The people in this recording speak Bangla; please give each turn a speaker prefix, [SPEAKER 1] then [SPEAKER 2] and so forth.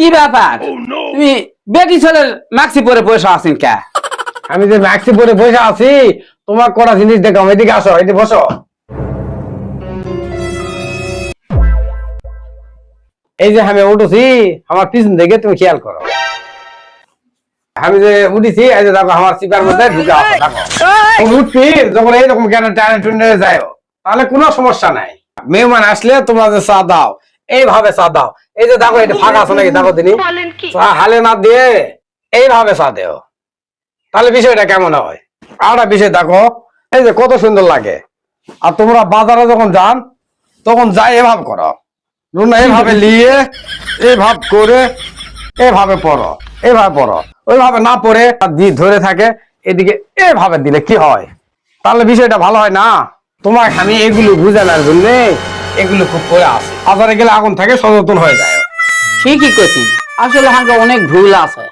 [SPEAKER 1] কি ব্যাপার তুমি বেটি ছেলের মাক্সি পরে বসে আছেন কে?
[SPEAKER 2] আমি যে ম্যাক্সি পরে বসে আছি, তোমার কটা জিনিস দেখাম, এদিকে আসো, এদিকে বসো। এই যে আমি উঠেছি, আমার পিছন দিকে তুমি খেয়াল করো। আমি যে উঠেছি, এই যে দেখো আমার সিপার মধ্যে ঢুকে আসো, দেখো তুমি উঠবি যখন এইরকম কেন টানে টুনে যায়, তাহলে কোনো সমস্যা নাই। মেহমান আসলে তোমরা যে চা দাও, এইভাবে চা দাও। এই যে দেখো এটা ফাঁকা আছে নাকি দেখো তিনি, চা হালে না দিয়ে এইভাবে চা দেও, তাহলে বিষয়টা কেমন হয়। আর একটা বিষয় দেখো, এই যে কত সুন্দর লাগে। আর তোমরা বাজারে যখন যান তখন যাই এভাবে করো, এইভাবে নিয়ে এইভাবে করে এভাবে পড়ো, এইভাবে পড়ো। ওইভাবে না পড়ে ধরে থাকে এদিকে এইভাবে দিলে কি হয়, তাহলে বিষয়টা ভালো হয় না। তোমাকে আমি এগুলো বুঝানোর জন্য এগুলো খুব করে আসে, বাজারে গেলে আগুন থাকে সচেতন হয়ে যায়।
[SPEAKER 1] ঠিকই কইছেন, আসলে হাঙ্গা অনেক ভুল আছে।